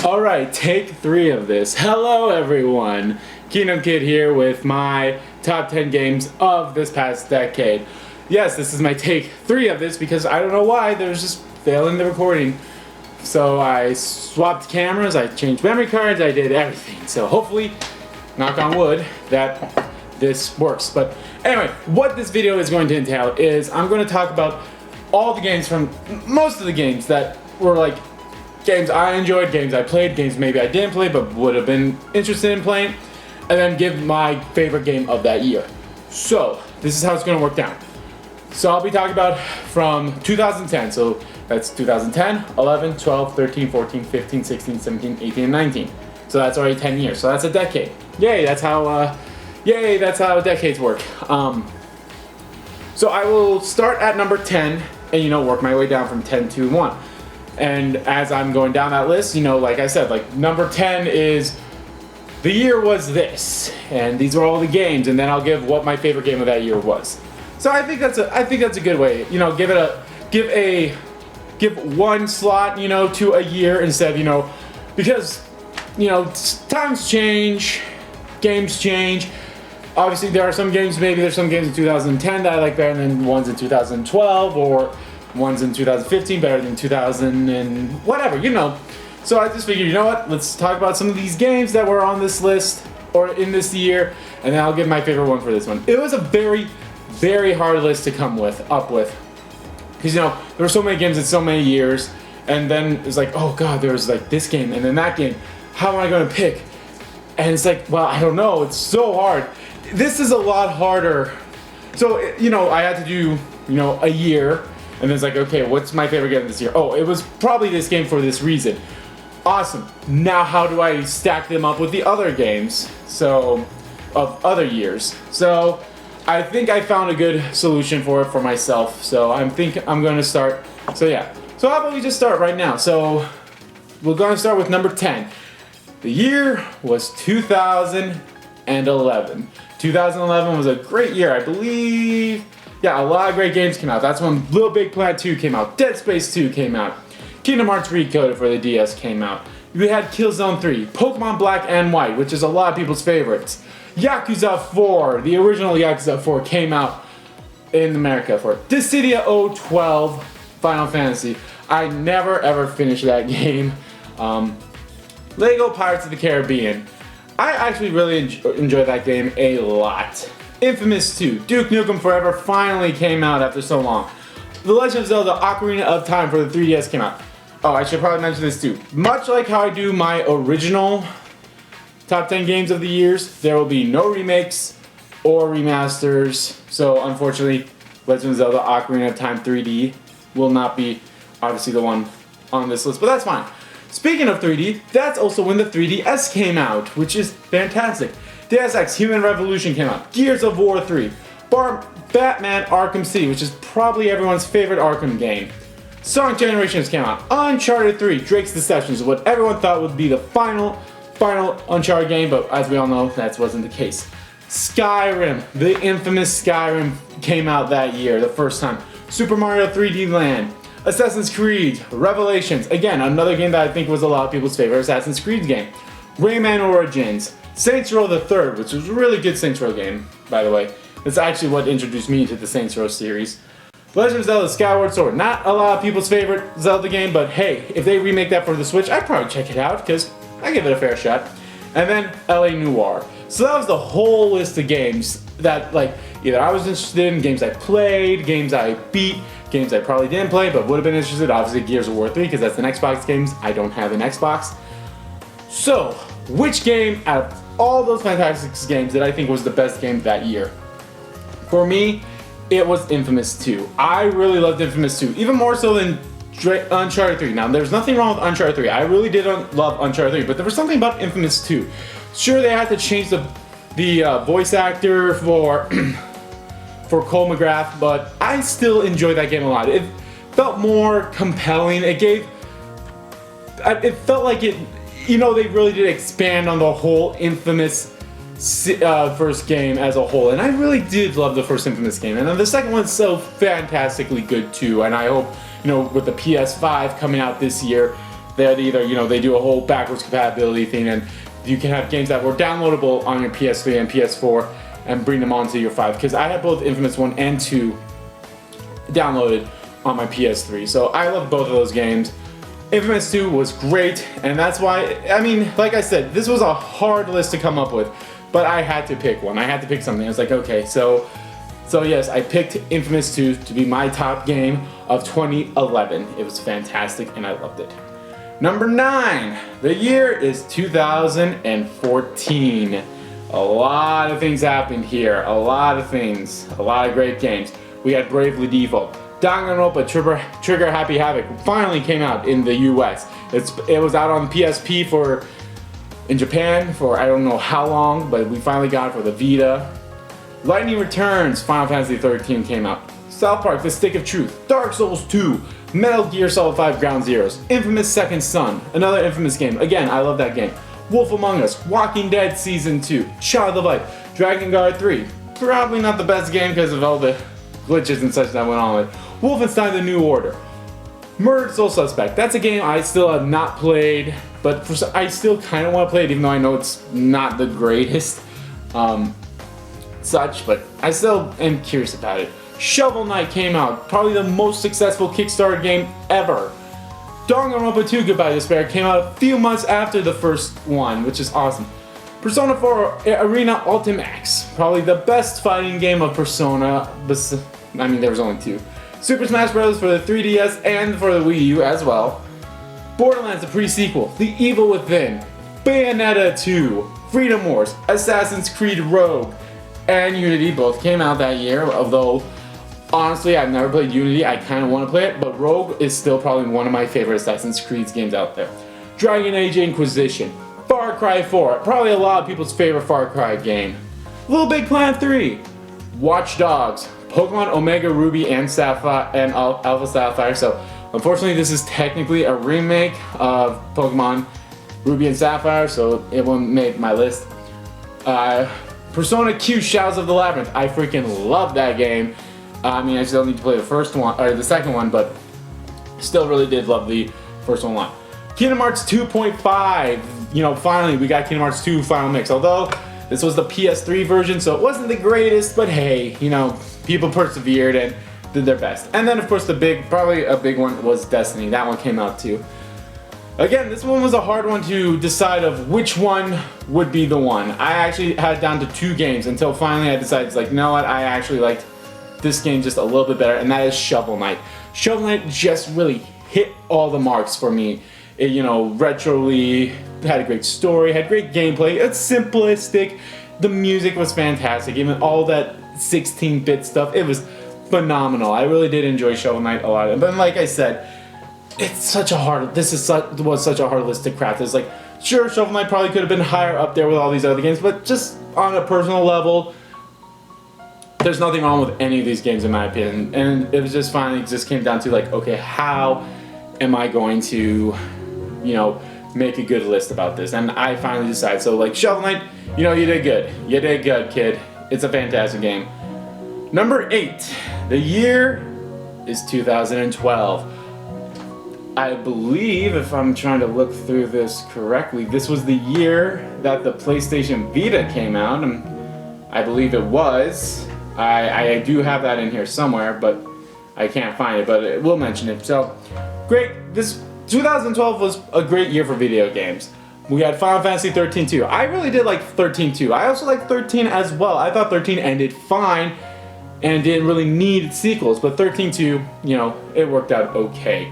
Alright, take 3 of this. Hello everyone! Kingdom Kid here with my top 10 games of this past decade. Yes, this is my take 3 of this because I don't know why, there's just failing the recording. So I swapped cameras, I changed memory cards, I did everything. So hopefully, knock on wood, that this works. But anyway, what this video is going to entail is I'm going to talk about all the games from, most of the games that were like games I enjoyed, games I played, games maybe I didn't play but would have been interested in playing, and then give my favorite game of that year. So, this is how it's going to work down. So I'll be talking about from 2010, so that's 2010, 11, 12, 13, 14, 15, 16, 17, 18, and 19. So that's already 10 years, so that's a decade. Yay, that's how decades work. So I will start at number 10 and, work my way down from 10 to 1. And as I'm going down that list, like I said, like number 10 is the year was this, and these were all the games, and then I'll give what my favorite game of that year was. So I think that's a good way. Give one slot, to a year instead, because times change, games change. Obviously, there are some games. Maybe there's some games in 2010 that I like better than ones in 2012, or ones in 2015 better than 2000 and whatever, So I just figured, let's talk about some of these games that were on this list or in this year, and then I'll give my favorite one for this one. It was a very, very hard list to come up with, because there were so many games in so many years, and then it's like, oh god, there was like this game and then that game. How am I going to pick? And it's like, well, I don't know. It's so hard. This is a lot harder. So I had to do a year. And then it's like, okay, what's my favorite game this year? Oh, it was probably this game for this reason. Awesome. Now how do I stack them up with the other games? So, of other years. So, I think I found a good solution for it for myself. So, I'm going to start. So, yeah. So, how about we just start right now? So, we're going to start with number 10. The year was 2011. 2011 was a great year, I believe. Yeah, a lot of great games came out. That's when Little Big Planet 2 came out. Dead Space 2 came out. Kingdom Hearts Recoded for the DS came out. We had Killzone 3, Pokemon Black and White, which is a lot of people's favorites. Yakuza 4, the original Yakuza 4 came out in America for it. Dissidia 012, Final Fantasy. I never ever finished that game. Lego Pirates of the Caribbean. I actually really enjoyed that game a lot. Infamous 2, Duke Nukem Forever finally came out after so long. The Legend of Zelda Ocarina of Time for the 3DS came out. Oh, I should probably mention this too. Much like how I do my original top 10 games of the years, there will be no remakes or remasters. So unfortunately, Legend of Zelda Ocarina of Time 3D will not be obviously the one on this list, but that's fine. Speaking of 3D, that's also when the 3DS came out, which is fantastic. Deus Ex Human Revolution came out. Gears of War 3. Batman Arkham City, which is probably everyone's favorite Arkham game. Sonic Generations came out. Uncharted 3, Drake's Deceptions, what everyone thought would be the final Uncharted game, but as we all know, that wasn't the case. Skyrim, the infamous Skyrim, came out that year, the first time. Super Mario 3D Land. Assassin's Creed, Revelations, again, another game that I think was a lot of people's favorite Assassin's Creed game. Rayman Origins. Saints Row the Third, which was a really good Saints Row game, by the way. It's actually what introduced me to the Saints Row series. Legend of Zelda Skyward Sword. Not a lot of people's favorite Zelda game, but hey, if they remake that for the Switch, I'd probably check it out, because I give it a fair shot. And then LA Noire. So that was the whole list of games that, either I was interested in, games I played, games I beat, games I probably didn't play, but would have been interested. Obviously, Gears of War 3, because that's an Xbox games. I don't have an Xbox. So, which game out of all those fantastic games that I think was the best game that year? For me, it was Infamous 2. I really loved Infamous 2, even more so than Uncharted 3. Now, there's nothing wrong with Uncharted 3. I really did love Uncharted 3, but there was something about Infamous 2. Sure, they had to change the voice actor for Cole McGrath, but I still enjoyed that game a lot. It felt more compelling. It felt like it. They really did expand on the whole Infamous first game as a whole, and I really did love the first Infamous game, and then the second one's so fantastically good too, and I hope, with the PS5 coming out this year, They either, you know, they do a whole backwards compatibility thing, and you can have games that were downloadable on your PS3 and PS4 and bring them onto your 5. Because I had both Infamous 1 and 2 downloaded on my PS3, so I love both of those games. Infamous 2 was great, and that's why, I mean, like I said, this was a hard list to come up with, but I had to pick one. I had to pick something. I was like, okay, so yes, I picked Infamous 2 to be my top game of 2011. It was fantastic, and I loved it. Number 9, the year is 2014. A lot of things happened here. A lot of things. A lot of great games. We had Bravely Default. Danganronpa Trigger Happy Havoc finally came out in the US. It was out on PSP in Japan for I don't know how long, but we finally got it for the Vita. Lightning Returns, Final Fantasy 13 came out. South Park, The Stick of Truth, Dark Souls 2, Metal Gear Solid 5 Ground Zeroes, Infamous Second Son, another Infamous game. Again, I love that game. Wolf Among Us, Walking Dead Season 2, Child of the Light, Dragon Guard 3. Probably not the best game because of all the glitches and such that went on with it. Wolfenstein The New Order. Murdered Soul Suspect. That's a game I still have not played, but I still kind of want to play it even though I know it's not the greatest such, but I still am curious about it. Shovel Knight came out, probably the most successful Kickstarter game ever. Danganronpa 2 Goodbye Despair came out a few months after the first one, which is awesome. Persona 4 Arena Ultimax, probably the best fighting game of Persona, I mean there was only 2. Super Smash Bros. For the 3DS and for the Wii U as well. Borderlands the pre-sequel, The Evil Within, Bayonetta 2, Freedom Wars, Assassin's Creed Rogue, and Unity both came out that year, although honestly I've never played Unity. I kind of want to play it, but Rogue is still probably one of my favorite Assassin's Creed games out there. Dragon Age Inquisition, Far Cry 4, probably a lot of people's favorite Far Cry game. Little Big Planet 3, Watch Dogs, Pokemon Omega Ruby and Sapphire and Alpha Sapphire. So unfortunately this is technically a remake of Pokemon Ruby and Sapphire, so it won't make my list. Persona Q Shadows of the Labyrinth. I freaking love that game. I mean, I still need to play the first one or the second one, but still really did love the first one a lot. Kingdom Hearts 2.5. You know, finally we got Kingdom Hearts 2 Final Mix. Although this was the PS3 version, so it wasn't the greatest, but hey, you know, people persevered and did their best. And then of course probably a big one was Destiny. That one came out too. Again, this one was a hard one to decide of which one would be the one. I actually had it down to 2 games until finally I decided, like, you know what, I actually liked this game just a little bit better, and that is Shovel Knight. Shovel Knight just really hit all the marks for me. It, you know, retroly, had a great story, had great gameplay, it's simplistic, the music was fantastic, even all that 16-bit stuff, it was phenomenal. I really did enjoy Shovel Knight a lot, but like I said, it's such a hard, was such a hard list to craft. It's like, sure, Shovel Knight probably could have been higher up there with all these other games, but just on a personal level, there's nothing wrong with any of these games in my opinion. And it was just finally just came down to like, okay, how am I going to, you know, make a good list about this? And I finally decided. So like Shovel Knight, you know, you did good. You did good, kid. It's a fantastic game. Number 8, the year is 2012. I believe, if I'm trying to look through this correctly, this was the year that the PlayStation Vita came out, and I believe it was. I do have that in here somewhere, but I can't find it, but we'll mention it. So, great. This 2012 was a great year for video games. We had Final Fantasy 13 too. I really did like 13 too. I also like 13 as well. I thought 13 ended fine and didn't really need sequels, but 13 too, you know, it worked out okay.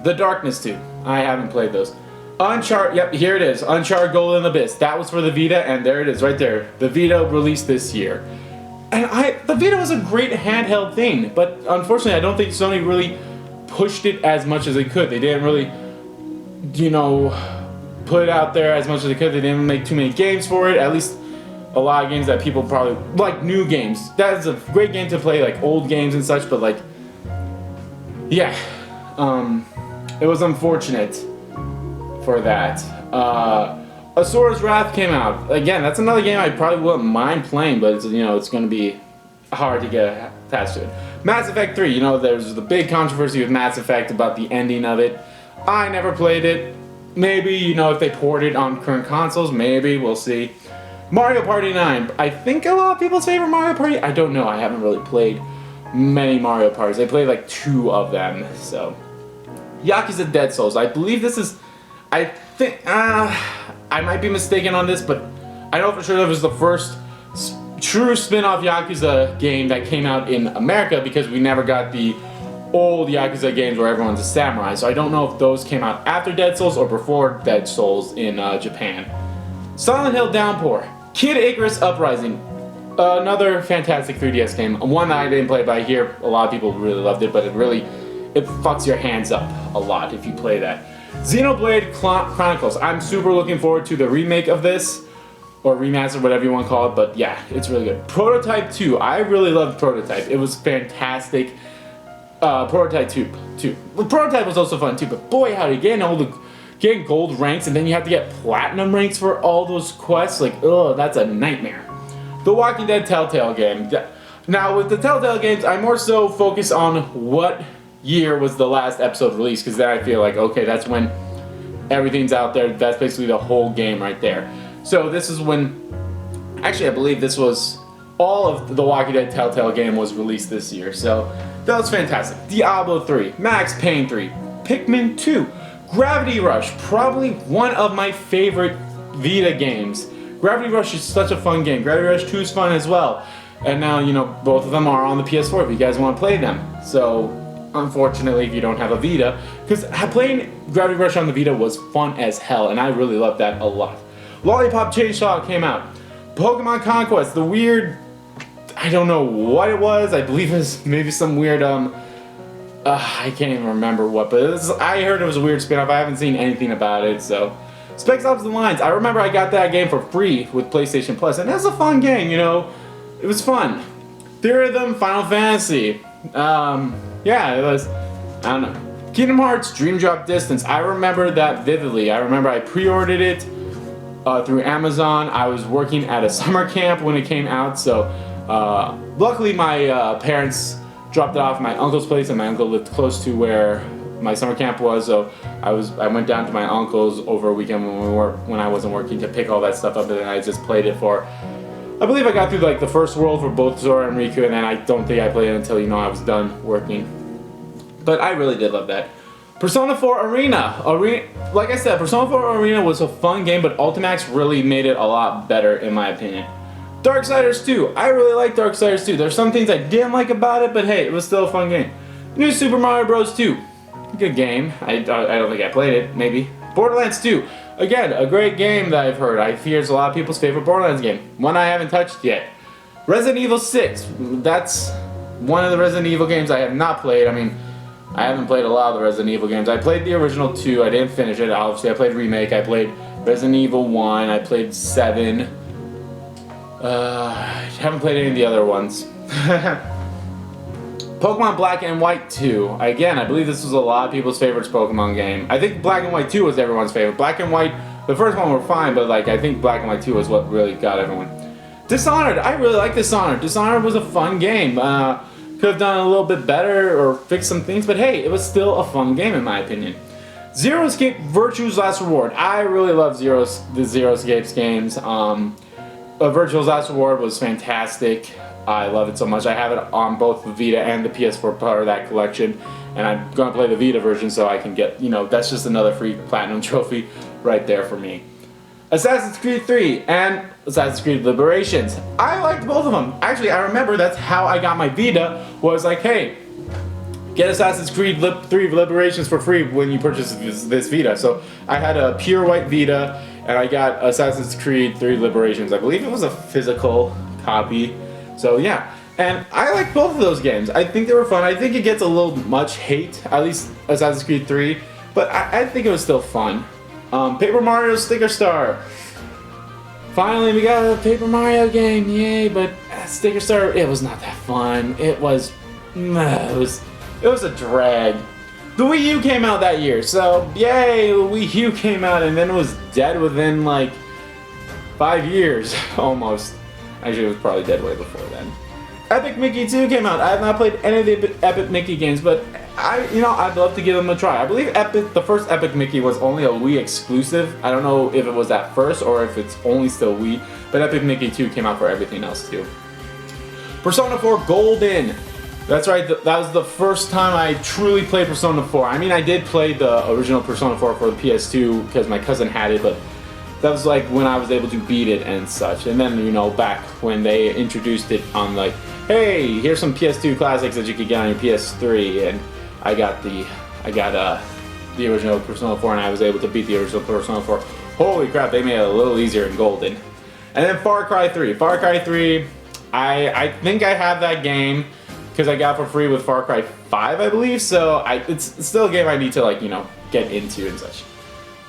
The Darkness 2. I haven't played those. Uncharted, yep, here it is. Uncharted Golden Abyss. That was for the Vita, and there it is right there. The Vita released this year. And the Vita was a great handheld thing, but unfortunately I don't think Sony really pushed it as much as they could. They didn't really, you know, put it out there as much as they could. They didn't make too many games for it, at least a lot of games that people probably, like new games. That is a great game to play, like old games and such, but like, yeah. It was unfortunate for that. Asura's Wrath came out. Again, that's another game I probably wouldn't mind playing, but it's, you know, it's going to be hard to get attached to it. Mass Effect 3, you know, there's the big controversy with Mass Effect about the ending of it. I never played it. Maybe, you know, if they port it on current consoles, maybe, we'll see. Mario Party 9. I think a lot of people's favorite Mario Party. I don't know. I haven't really played many Mario Parties. I played like 2 of them, so. Yakuza Dead Souls. I believe this is, I think, I might be mistaken on this, but I know for sure that was the first true spin-off Yakuza game that came out in America, because we never got the old Yakuza games where everyone's a samurai. So I don't know if those came out after Dead Souls or before Dead Souls in Japan. Silent Hill Downpour. Kid Icarus Uprising. Another fantastic 3DS game. One that I didn't play, but I hear a lot of people really loved it, but it fucks your hands up a lot if you play that. Xenoblade Chronicles. I'm super looking forward to the remake of this, or remaster, whatever you want to call it, but yeah, it's really good. Prototype 2. I really loved Prototype. It was fantastic. Prototype 2. Well, Prototype was also fun too, but boy howdy, getting gold ranks and then you have to get platinum ranks for all those quests, like, ugh, that's a nightmare. The Walking Dead Telltale game. Now, with the Telltale games, I more so focus on what year was the last episode released, because then I feel like, okay, that's when everything's out there. That's basically the whole game right there. So this is when, actually, I believe this was all of the Walking Dead Telltale game was released this year, so that was fantastic. Diablo 3, Max Payne 3, Pikmin 2, Gravity Rush, probably one of my favorite Vita games. Gravity Rush is such a fun game. Gravity Rush 2 is fun as well. And now, you know, both of them are on the PS4 if you guys want to play them. So, unfortunately, if you don't have a Vita, because playing Gravity Rush on the Vita was fun as hell, and I really loved that a lot. Lollipop Chainsaw came out. Pokemon Conquest, the weird, I don't know what it was. I believe it was maybe some weird, I can't even remember what, but I heard it was a weird spin-off. I haven't seen anything about it, so. Specs Ops: The Lines. I remember I got that game for free with PlayStation Plus, and that's a fun game, you know. It was fun. Theatrhythm, Final Fantasy. Yeah, it was, I don't know. Kingdom Hearts Dream Drop Distance. I remember that vividly. I remember I pre-ordered it through Amazon. I was working at a summer camp when it came out, so luckily my parents dropped it off at my uncle's place, and my uncle lived close to where my summer camp was, so I went down to my uncle's over a weekend when I wasn't working to pick all that stuff up, and then I just played it for, I believe I got through like the first world for both Zora and Riku, and then I don't think I played it until, you know, I was done working. But I really did love that. Persona 4 Arena. Like I said, Persona 4 Arena was a fun game, but Ultimax really made it a lot better in my opinion. Darksiders 2. I really like Darksiders 2. There's some things I didn't like about it, but hey, it was still a fun game. New Super Mario Bros. 2. Good game. I don't think I played it, maybe. Borderlands 2. Again, a great game that I've heard. I fear it's a lot of people's favorite Borderlands game. One I haven't touched yet. Resident Evil 6. That's one of the Resident Evil games I have not played. I mean, I haven't played a lot of the Resident Evil games. I played the original 2. I didn't finish it, obviously. I played Remake. I played Resident Evil 1. I played 7. I haven't played any of the other ones. Pokemon Black and White 2. Again, I believe this was a lot of people's favorite Pokemon game. I think Black and White 2 was everyone's favorite. Black and White, the first one were fine, but like I think Black and White 2 was what really got everyone. Dishonored. I really like Dishonored. Dishonored was a fun game. Could have done a little bit better or fixed some things, but hey, it was still a fun game in my opinion. Zero Escape Virtue's Last Reward. I really love the Zero Escapes games. Virtue's Last Reward was fantastic. I love it so much. I have it on both the Vita and the PS4 part of that collection, and I'm gonna play the Vita version so I can get, you know, that's just another free platinum trophy right there for me. Assassin's Creed 3 and Assassin's Creed Liberations. I liked both of them. Actually, I remember that's how I got my Vita, was like, hey, get Assassin's Creed 3 Liberations for free when you purchase this Vita. So I had a pure white Vita, and I got Assassin's Creed 3 Liberations. I believe it was a physical copy. So yeah, and I like both of those games. I think they were fun. I think it gets a little much hate, at least Assassin's Creed 3, but I think it was still fun. Paper Mario Sticker Star. Finally, we got a Paper Mario game, yay! But Sticker Star, it was not that fun. It was a drag. The Wii U came out that year, so yay! The Wii U came out, and then it was dead within like 5 years almost. Actually, it was probably dead way before then. Epic Mickey 2 came out. I have not played any of the Epic Mickey games, but I'd love to give them a try. I believe the first Epic Mickey was only a Wii exclusive. I don't know if it was at first or if it's only still Wii, but Epic Mickey 2 came out for everything else too. Persona 4 Golden. That's right, that was the first time I truly played Persona 4. I mean, I did play the original Persona 4 for the PS2 because my cousin had it, but that was like when I was able to beat it and such. And then, back when they introduced it on like, hey, here's some PS2 classics that you could get on your PS3, and I got the original Persona 4, and I was able to beat the original Persona 4. Holy crap, they made it a little easier in Golden. And then Far Cry 3. Far Cry 3, I think I have that game because I got it for free with Far Cry 5, I believe. So it's still a game I need to get into and such.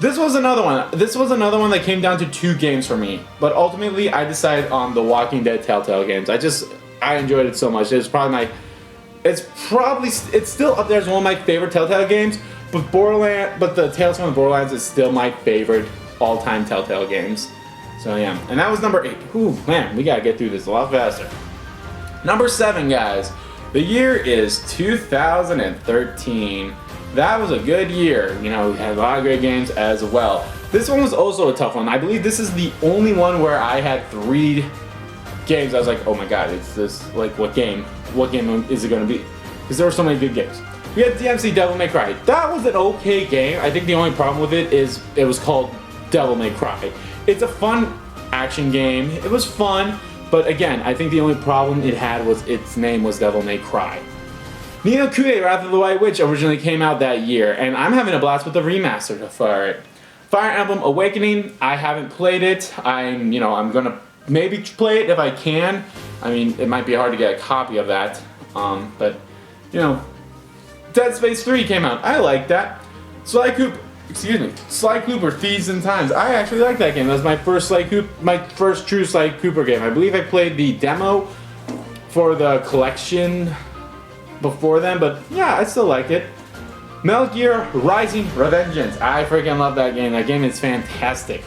This was another one. This was another one that came down to 2 games for me, but ultimately I decided on the Walking Dead Telltale games. I enjoyed it so much. It's still up there as one of my favorite Telltale games, but the Tales from the Borderlands is still my favorite all-time Telltale games. So yeah, and that was number 8. Ooh, man, we gotta get through this a lot faster. Number 7, guys. The year is 2013. That was a good year. We had a lot of great games as well. This one was also a tough one. I believe this is the only one where I had 3 games. I was like, oh my god, it's this, like, what game is it going to be? Because there were so many good games. We had DMC Devil May Cry. That was an okay game. I think the only problem with it is it was called Devil May Cry. It's a fun action game. It was fun, but again, I think the only problem it had was its name was Devil May Cry. Ni no Kuni: Wrath of the White Witch originally came out that year, and I'm having a blast with the remaster for it. Fire Emblem Awakening, I haven't played it. I'm gonna maybe play it if I can. I mean, it might be hard to get a copy of that, but Dead Space 3 came out. I like that. Sly Cooper: Thieves in Times. I actually like that game. That was my first true Sly Cooper game. I believe I played the demo for the collection before then, but yeah, I still like it. Metal Gear Rising: Revengeance. I freaking love that game. That game is fantastic.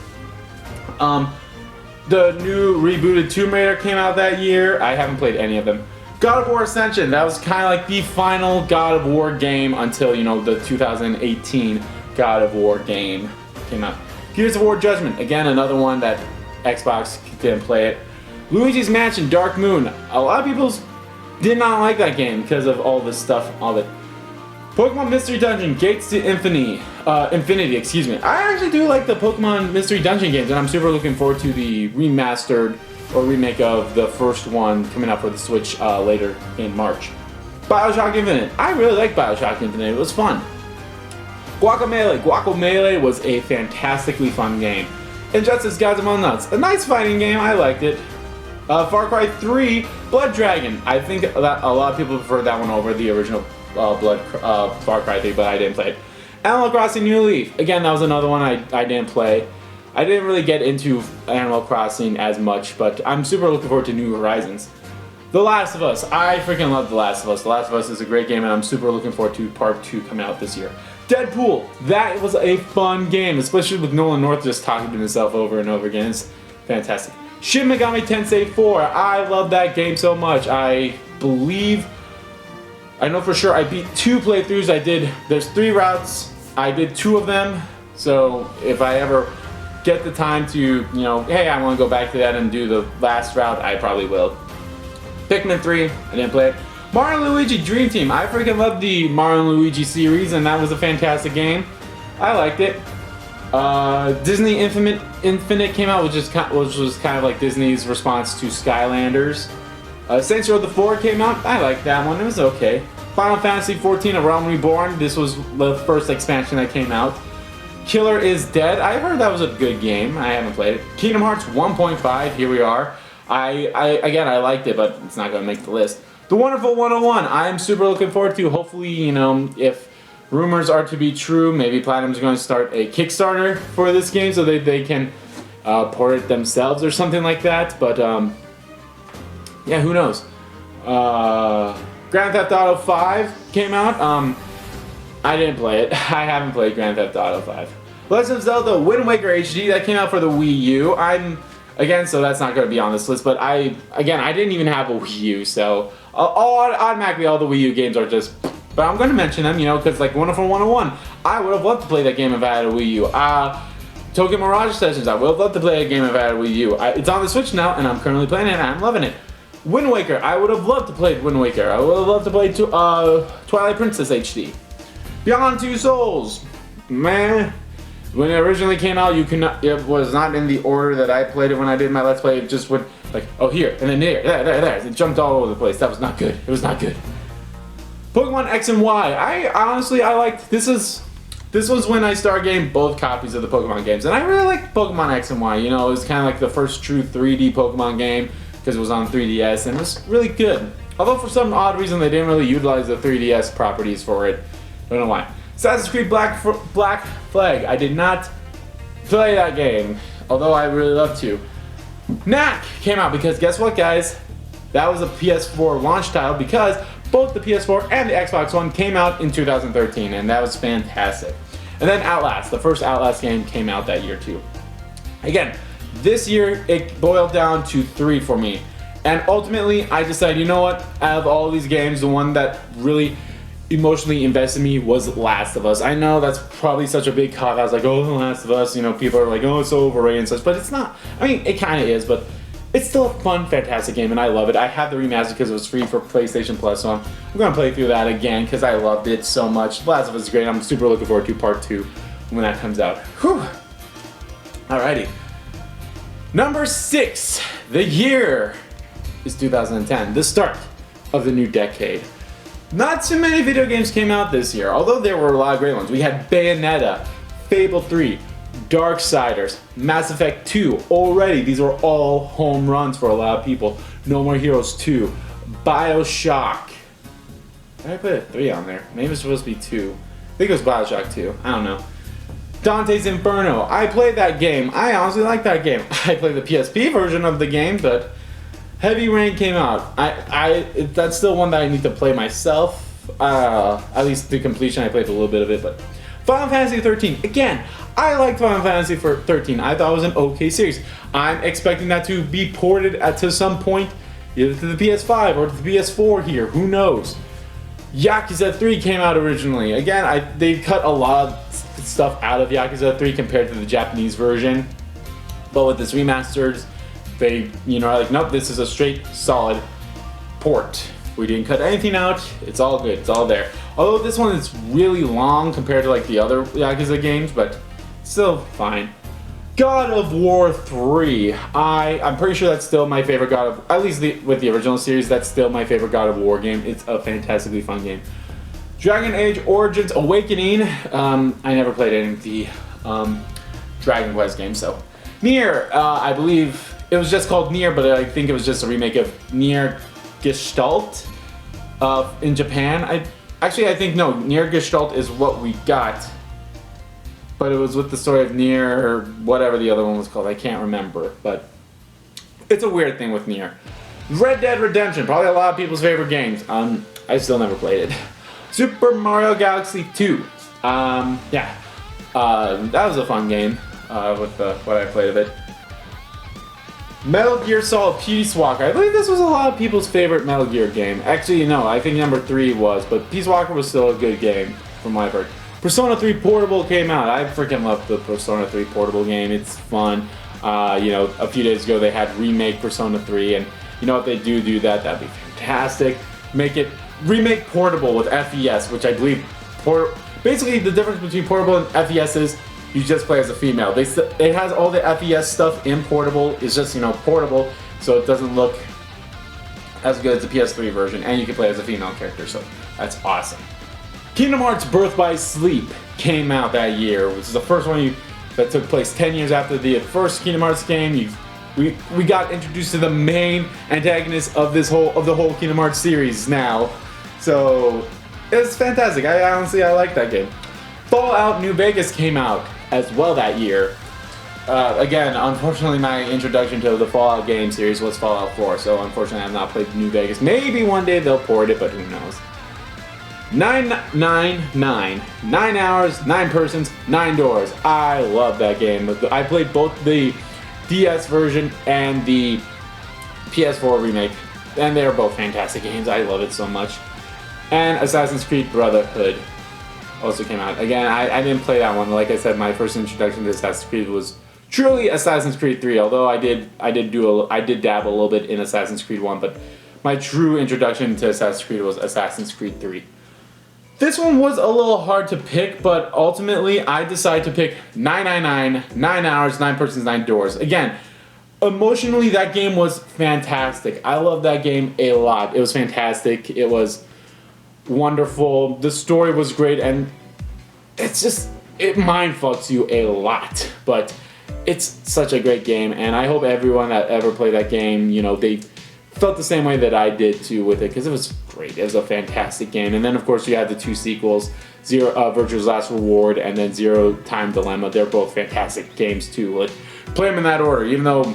The new rebooted Tomb Raider came out that year. I haven't played any of them. God of War Ascension. That was kind of like the final God of War game until, the 2018 God of War game came out. Gears of War Judgment. Again, another one that Xbox didn't play it. Luigi's Mansion Dark Moon. A lot of people did not like that game because of all this stuff, all it. Pokemon Mystery Dungeon Gates to Infinity. I actually do like the Pokemon Mystery Dungeon games, and I'm super looking forward to the remastered or remake of the first one coming out for the Switch later in March. BioShock Infinite. I really like BioShock Infinite. It was fun. Guacamelee. Guacamelee was a fantastically fun game. Injustice Gods Among Us. A nice fighting game. I liked it. Far Cry 3 Blood Dragon. I think that a lot of people prefer that one over the original Far Cry 3, but I didn't play it. Animal Crossing New Leaf. Again, that was another one I didn't play. I didn't really get into Animal Crossing as much, but I'm super looking forward to New Horizons. The Last of Us. I freaking love The Last of Us. The Last of Us is a great game, and I'm super looking forward to Part 2 coming out this year. Deadpool. That was a fun game, especially with Nolan North just talking to himself over and over again. It's fantastic. Shin Megami Tensei 4. I love that game so much. I know for sure I beat 2 playthroughs. There's 3 routes. I did 2 of them. So if I ever get the time to, hey, I want to go back to that and do the last route, I probably will. Pikmin 3, I didn't play it. Mario & Luigi Dream Team. I freaking love the Mario & Luigi series, and that was a fantastic game. I liked it. Disney Infinite came out, which was kind of like Disney's response to Skylanders. Saints Row the 4 came out. I liked that one. It was okay. Final Fantasy XIV: A Realm Reborn. This was the first expansion that came out. Killer is Dead. I heard that was a good game. I haven't played it. Kingdom Hearts 1.5. Here we are. I liked it, but it's not going to make the list. The Wonderful 101. I am super looking forward to. Hopefully, if rumors are to be true, maybe Platinum's going to start a Kickstarter for this game so that they can port it themselves or something like that. But yeah, who knows? Grand Theft Auto 5 came out. I didn't play it. I haven't played Grand Theft Auto 5. Legend of Zelda Wind Waker HD, that came out for the Wii U. So that's not going to be on this list, but I didn't even have a Wii U, so automatically all the Wii U games are just but I'm going to mention them, you know, because like Wonderful 101, I would have loved to play that game if I had a Wii U. Tokyo Mirage Sessions, I would have loved to play a game if I had a Wii U. It's on the Switch now, and I'm currently playing it, and I'm loving it. Wind Waker, I would have loved to play Wind Waker. I would have loved to play Twilight Princess HD. Beyond Two Souls, man. When it originally came out, it was not in the order that I played it when I did my Let's Play. It just went like, oh here, and then there. It jumped all over the place. That was not good. It was not good. Pokemon X and Y. I liked, this was when I started getting both copies of the Pokemon games, and I really liked Pokemon X and Y. You know, it was kind of like the first true 3D Pokemon game, because it was on 3DS, and it was really good. Although for some odd reason they didn't really utilize the 3DS properties for it. Don't know why. Assassin's Creed Black Flag. I did not play that game, although I really love to. Knack came out because guess what, guys? That was a PS4 launch title because both the PS4 and the Xbox One came out in 2013, and that was fantastic. And then Outlast, the first Outlast game came out that year too. Again, this year it boiled down to 3 for me. And ultimately, I decided, you know what? Out of all these games, the one that really emotionally invested me was Last of Us. I know that's probably such a big cop. I was like, oh, The Last of Us, you know, people are like, oh, it's so overrated and such, but it's not. I mean, it kind of is, but it's still a fun, fantastic game, and I love it. I have the remaster because it was free for PlayStation Plus, so I'm going to play through that again because I loved it so much. Last of Us is great. I'm super looking forward to Part 2 when that comes out. Whew. Alrighty. Number 6. The year is 2010, the start of the new decade. Not too many video games came out this year, although there were a lot of great ones. We had Bayonetta, Fable 3, Darksiders, Mass Effect 2. Already, these were all home runs for a lot of people. No More Heroes 2, BioShock. I put a 3 on there. Maybe it's supposed to be 2. I think it was BioShock 2. I don't know. Dante's Inferno. I played that game. I honestly like that game. I played the PSP version of the game, but Heavy Rain came out. That's still one that I need to play myself. At least to completion, I played a little bit of it, but Final Fantasy 13. Again, I liked Final Fantasy 13. I thought it was an okay series. I'm expecting that to be ported to some point, either to the PS5 or to the PS4 here. Who knows? Yakuza 3 came out originally. Again, they cut a lot of stuff out of Yakuza 3 compared to the Japanese version. But with this remastered, they, you know, are like, nope, this is a straight, solid port. We didn't cut anything out. It's all good. It's all there. Although this one is really long compared to like the other Yakuza games, but still fine. God of War 3. I'm pretty sure that's still my favorite God of, at least with the original series, that's still my favorite God of War game. It's a fantastically fun game. Dragon Age Origins Awakening. I never played any of the Dragon Quest games, so. Nier, I believe it was just called Nier, but I think it was just a remake of Nier Gestalt in Japan. I think no, Nier Gestalt is what we got. But it was with the story of Nier, or whatever the other one was called. I can't remember, but it's a weird thing with Nier. Red Dead Redemption, probably a lot of people's favorite games. I still never played it. Super Mario Galaxy 2. That was a fun game with what I played of it. Metal Gear Solid Peace Walker. I believe this was a lot of people's favorite Metal Gear game. Actually, no, I think number 3 was, but Peace Walker was still a good game, from what I've heard. Persona 3 Portable came out. I freaking love the Persona 3 Portable game. It's fun. You know, a few days ago they had remake Persona 3, and you know if they do that, that'd be fantastic. Remake Portable with FES, which I believe basically the difference between Portable and FES is you just play as a female. It has all the FES stuff in Portable. It's just, you know, portable, so it doesn't look as good as the PS3 version, and you can play as a female character, so that's awesome. Kingdom Hearts Birth by Sleep came out that year, which is the first one that took place 10 years after the first Kingdom Hearts game. We got introduced to the main antagonist of the whole Kingdom Hearts series now, so it's fantastic. I like that game. Fallout New Vegas came out as well that year. Again, unfortunately, my introduction to the Fallout game series was Fallout 4, so unfortunately, I have not played New Vegas. Maybe one day they'll port it, but who knows. 999. 9 hours, 9 persons, 9 doors. I love that game. I played both the DS version and the PS4 remake, and they are both fantastic games. I love it so much. And Assassin's Creed Brotherhood also came out. Again, I didn't play that one. Like I said, my first introduction to Assassin's Creed was truly Assassin's Creed 3. Although I did dabble a little bit in Assassin's Creed 1, but my true introduction to Assassin's Creed was Assassin's Creed 3. This one was a little hard to pick, but ultimately I decided to pick 999, 9 hours, 9 persons, 9 doors. Again, emotionally that game was fantastic. I loved that game a lot. It was fantastic. It was wonderful. The story was great, and it mind fucks you a lot. But it's such a great game, and I hope everyone that ever played that game, they felt the same way that I did too with it, because it was great. It was a fantastic game. And then of course you had the 2 sequels, Virtue's Last Reward and then Zero Time Dilemma. They're both fantastic games too. Like, play them in that order, even though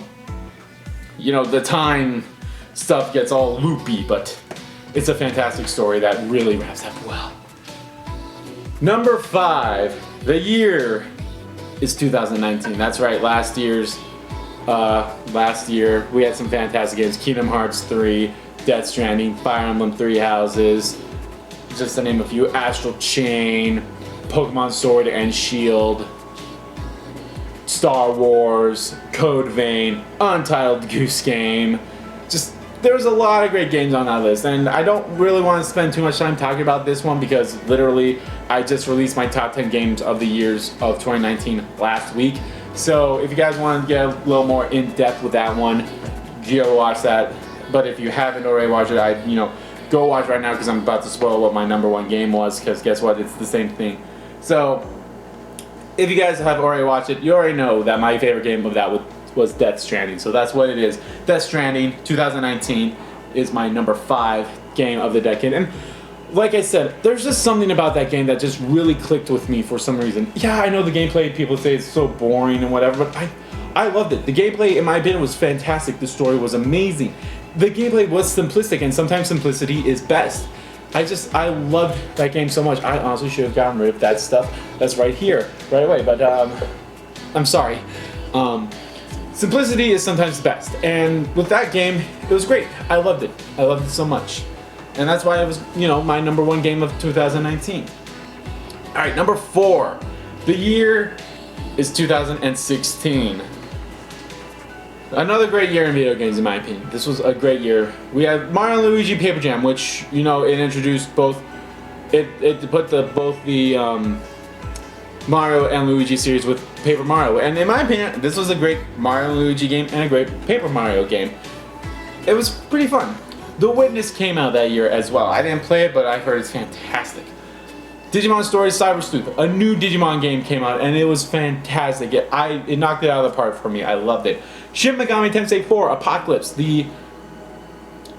the time stuff gets all loopy, but it's a fantastic story that really wraps up well. Number 5, the year is 2019. That's right, last year we had some fantastic games. Kingdom Hearts 3, Death Stranding, Fire Emblem 3 Houses, just to name a few, Astral Chain, Pokemon Sword and Shield, Star Wars, Code Vein, Untitled Goose Game. There's a lot of great games on that list, and I don't really want to spend too much time talking about this one because literally I just released my top 10 games of the years of 2019 last week. So if you guys want to get a little more in depth with that one, go watch that. But if you haven't already watched it, go watch right now because I'm about to spoil what my number 1 game was, because guess what, it's the same thing. So if you guys have already watched it, you already know that my favorite game of that was Death Stranding. So that's what it is. Death Stranding 2019 is my number 5 game of the decade. And like I said, there's just something about that game that just really clicked with me for some reason. Yeah, I know the gameplay, people say it's so boring and whatever, but I loved it. The gameplay, in my opinion, was fantastic. The story was amazing. The gameplay was simplistic, and sometimes simplicity is best. I loved that game so much. I honestly should have gotten rid of that stuff that's right here, right away, but I'm sorry. Simplicity is sometimes best, and with that game, it was great. I loved it. I loved it so much. And that's why it was, my number 1 game of 2019. Alright, number 4. The year is 2016. Another great year in video games, in my opinion. This was a great year. We had Mario and Luigi Paper Jam, which, it introduced both... It put both the Mario and Luigi series with Paper Mario. And in my opinion, this was a great Mario and Luigi game and a great Paper Mario game. It was pretty fun. The Witness came out that year as well. I didn't play it, but I heard it's fantastic. Digimon Stories Cyber Sleuth, a new Digimon game came out, and it was fantastic. It knocked it out of the park for me. I loved it. Shin Megami Tensei 4 Apocalypse. I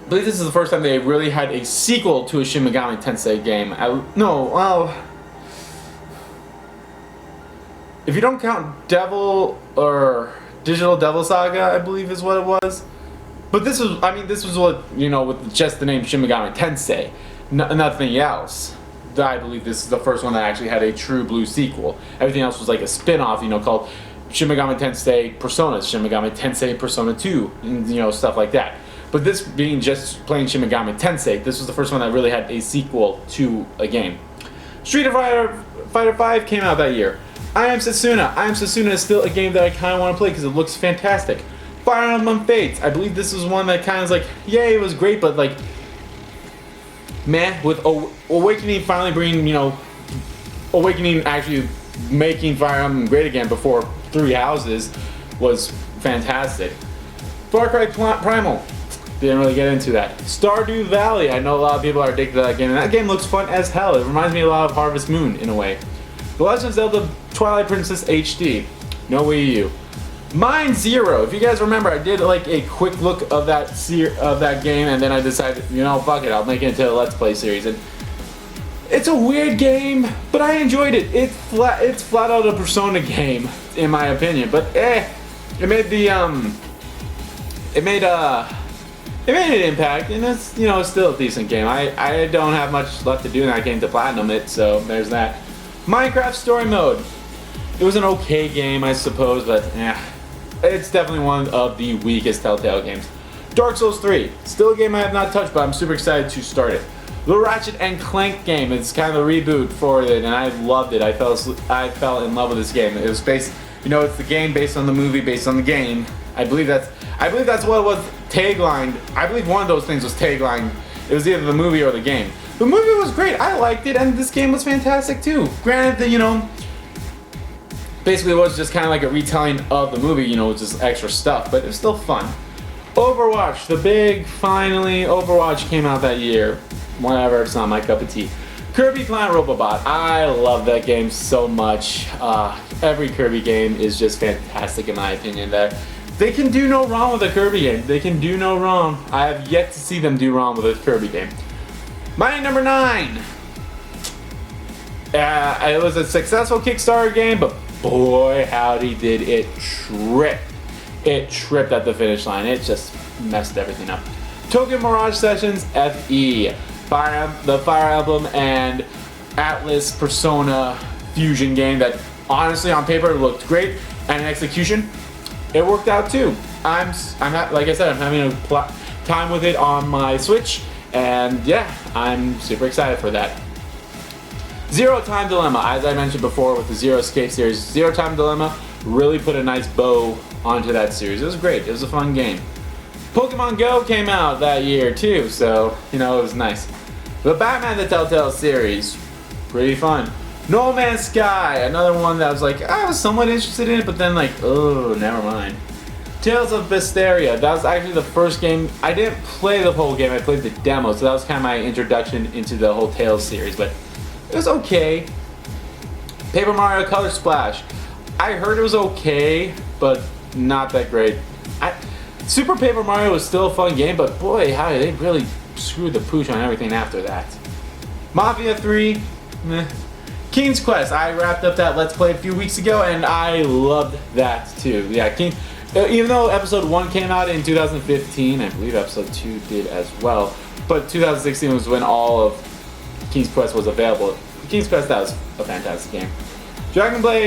believe this is the first time they really had a sequel to a Shin Megami Tensei game. If you don't count Digital Devil Saga, I believe is what it was. But this was what, with just the name Shin Megami Tensei, nothing else. I believe this is the first one that actually had a true blue sequel. Everything else was like a spin-off, called Shin Megami Tensei Persona, Shin Megami Tensei Persona 2, and, stuff like that. But this being just plain Shin Megami Tensei, this was the first one that really had a sequel to a game. Street Fighter 5 came out that year. I Am Setsuna. I Am Setsuna is still a game that I kind of want to play because it looks fantastic. Fire Emblem Fates. I believe this was one that kind of was like, yay, it was great, but like, meh. With Awakening finally bringing, Awakening actually making Fire Emblem great again before 3 Houses was fantastic. Far Cry Primal. Didn't really get into that. Stardew Valley. I know a lot of people are addicted to that game, and that game looks fun as hell. It reminds me a lot of Harvest Moon in a way. The Legend of Zelda Twilight Princess HD. No Wii U. Mine Zero. If you guys remember, I did like a quick look of that game, and then I decided, fuck it, I'll make it into a Let's Play series. And it's a weird game, but I enjoyed it. It's flat out a Persona game, in my opinion. But it made an impact, and it's it's still a decent game. I don't have much left to do in that game to platinum it, so there's that. Minecraft Story Mode. It was an okay game, I suppose, but it's definitely one of the weakest Telltale games. Dark Souls 3. Still a game I have not touched, but I'm super excited to start it. The Ratchet and Clank game. It's kind of a reboot for it, and I loved it. I fell in love with this game. It was based, it's the game based on the movie, based on the game. I believe that's what it was taglined. I believe one of those things was taglined. It was either the movie or the game. The movie was great. I liked it, and this game was fantastic too. Granted that basically it was just kind of like a retelling of the movie, with just extra stuff, but it was still fun. Overwatch, finally Overwatch came out that year. Whatever, it's not my cup of tea. Kirby Planet Robobot. I love that game so much. Every Kirby game is just fantastic in my opinion. They can do no wrong with a Kirby game. They can do no wrong. I have yet to see them do wrong with a Kirby game. My number 9. It was a successful Kickstarter game, but boy howdy did it trip. It tripped at the finish line. It just messed everything up. Tokyo Mirage Sessions FE. The Fire Emblem and Atlas Persona fusion game that honestly on paper looked great, and in execution it worked out too. Like I said, I'm having a time with it on my Switch, and yeah, I'm super excited for that. Zero Time Dilemma, as I mentioned before with the Zero Escape series, Zero Time Dilemma really put a nice bow onto that series. It was great. It was a fun game. Pokemon Go came out that year too, so it was nice. The Batman the Telltale series, pretty fun. No Man's Sky, another one that I was somewhat interested in it, but then oh, never mind. Tales of Vesperia, that was actually the first game. I didn't play the whole game, I played the demo, so that was kind of my introduction into the whole Tales series, but it was okay. Paper Mario Color Splash, I heard it was okay, but not that great. Super Paper Mario was still a fun game, but boy, how did they really screw the pooch on everything after that. Mafia 3, meh. King's Quest, I wrapped up that Let's Play a few weeks ago, and I loved that too. Yeah, even though episode 1 came out in 2015, I believe episode 2 did as well, but 2016 was when all of King's Quest was available. King's Quest, that was a fantastic game. Dragon Ball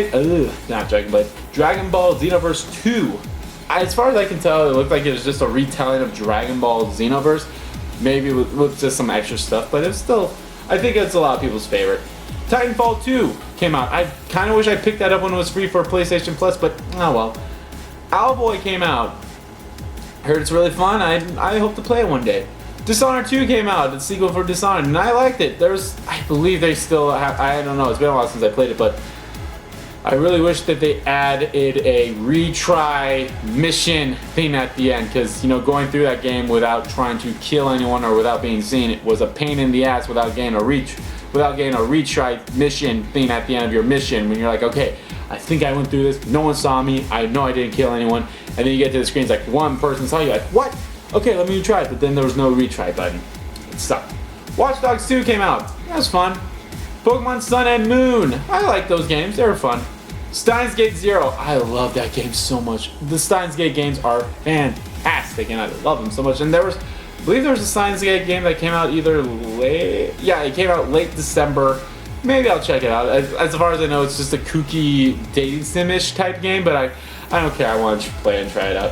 Xenoverse 2. As far as I can tell, it looked like it was just a retelling of Dragon Ball Xenoverse, maybe with just some extra stuff, but it's still, I think it's a lot of people's favorite. Titanfall 2 came out. I kind of wish I picked that up when it was free for PlayStation Plus, but oh well. Owlboy came out. Heard it's really fun. I hope to play it one day. Dishonored 2 came out, the sequel for Dishonored, and I liked it. I believe they still have, I don't know, it's been a while since I played it, but I really wish that they added a retry mission thing at the end, because going through that game without trying to kill anyone or without being seen, it was a pain in the ass without getting a retry mission thing at the end of your mission, when you're like, okay, I think I went through this, no one saw me, I know I didn't kill anyone, and then you get to the screen, it's like one person saw you, like, what? Okay, let me retry it, but then there was no retry button. It sucked. Watch Dogs 2 came out. That was fun. Pokemon Sun and Moon. I like those games, they were fun. Steins Gate Zero, I love that game so much. The Steins Gate games are fantastic, and I love them so much. And I believe there was a Steins Gate game that came out it came out late December. Maybe I'll check it out. As far as I know, it's just a kooky dating sim-ish type game, but I don't care. I want to play and try it out.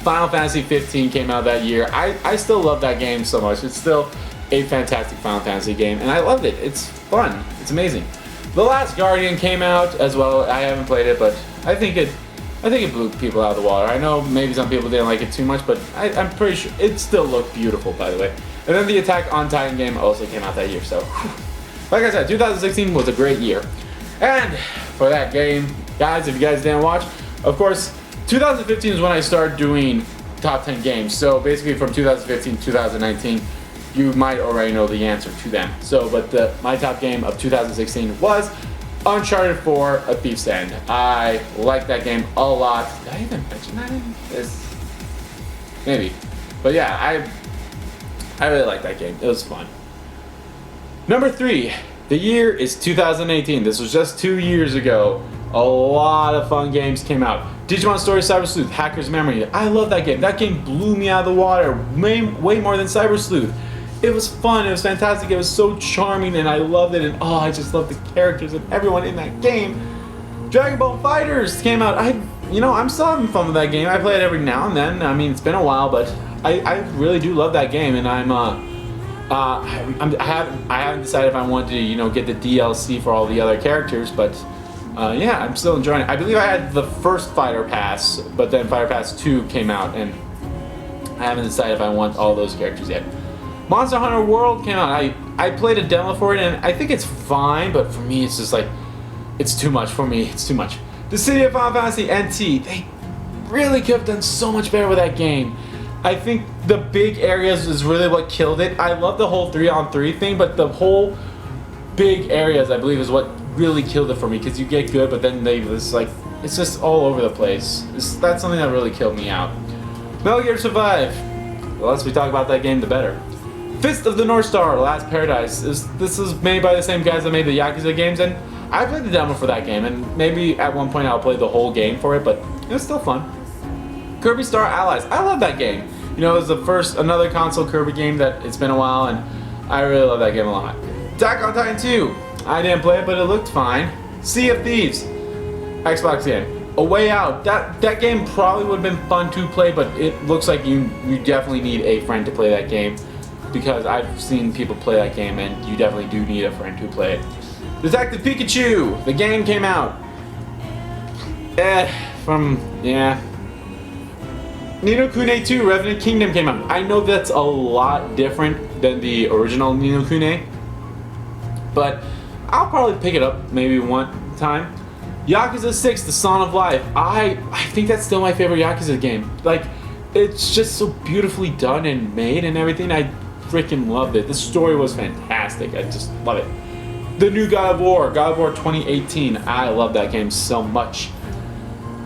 Final Fantasy 15 came out that year. I still love that game so much. It's still a fantastic Final Fantasy game, and I loved it. It's fun. It's amazing. The Last Guardian came out as well. I haven't played it, but I think it blew people out of the water. I know maybe some people didn't like it too much, but I'm pretty sure it still looked beautiful, by the way. And then the Attack on Titan game also came out that year, so like I said, 2016 was a great year. And for that game, guys, if you guys didn't watch, of course, 2015 is when I started doing top 10 games. So basically from 2015 to 2019, you might already know the answer to them. So, but my top game of 2016 was Uncharted 4: A Thief's End. I like that game a lot. Did I even mention that in this? Maybe. But yeah, I really like that game. It was fun. Number 3. The year is 2018. This was just 2 years ago. A lot of fun games came out. Digimon Story Cyber Sleuth, Hacker's Memory. I love that game. That game blew me out of the water way more than Cyber Sleuth. It was fun, it was fantastic, it was so charming, and I loved it, and I just loved the characters and everyone in that game. Dragon Ball FighterZ came out. I'm still having fun with that game. I play it every now and then. I mean, it's been a while, but I really do love that game, and I'm I haven't decided if I want to, you know, get the DLC for all the other characters, but yeah, I'm still enjoying it. I believe I had the first Fighter Pass, but then Fighter Pass 2 came out, and I haven't decided if I want all those characters yet. Monster Hunter World came out. I played a demo for it, and I think it's fine, but for me, it's just like, it's too much for me. It's too much. The City of Final Fantasy NT, they really could have done so much better with that game. I think the big areas is really what killed it. I love the whole 3-on-3 thing, but the whole big areas, I believe, is what really killed it for me, because you get good, but then it's just all over the place. That's something that really killed me out. Metal Gear Survive. The less we talk about that game, the better. Fist of the North Star, Last Paradise. This is made by the same guys that made the Yakuza games, and I played the demo for that game, and maybe at one point I'll play the whole game for it, but it was still fun. Kirby Star Allies. I love that game. You know, it was another console Kirby game that it's been a while, and I really love that game a lot. Attack on Titan 2. I didn't play it, but it looked fine. Sea of Thieves. Xbox game. A Way Out. That game probably would have been fun to play, but it looks like you definitely need a friend to play that game, because I've seen people play that game, and you definitely do need a friend to play it. Detective Pikachu. The game came out. Ni no Kuni 2 Revenant Kingdom came out. I know that's a lot different than the original Ni no Kuni, but I'll probably pick it up maybe one time. Yakuza 6 The Song of Life. I think that's still my favorite Yakuza game. Like, it's just so beautifully done and made and everything. I freaking loved it. The story was fantastic. I just love it. The new God of War 2018. I love that game so much.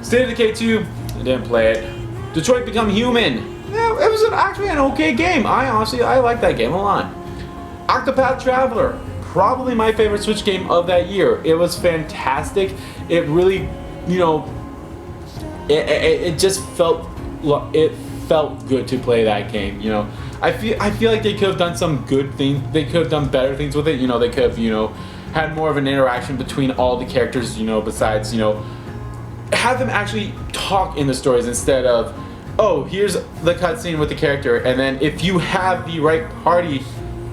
State of Decay 2. I didn't play it. Detroit Become Human. Yeah, it was actually an okay game. I like that game a lot. Octopath Traveler. Probably my favorite Switch game of that year. It was fantastic. It really, you know, it just felt good to play that game. You know, I feel like they could have done some good things. They could have done better things with it. You know, they could have, you know, had more of an interaction between all the characters. You know, besides, you know, have them actually talk in the stories instead of, oh, here's the cutscene with the character, and then if you have the right party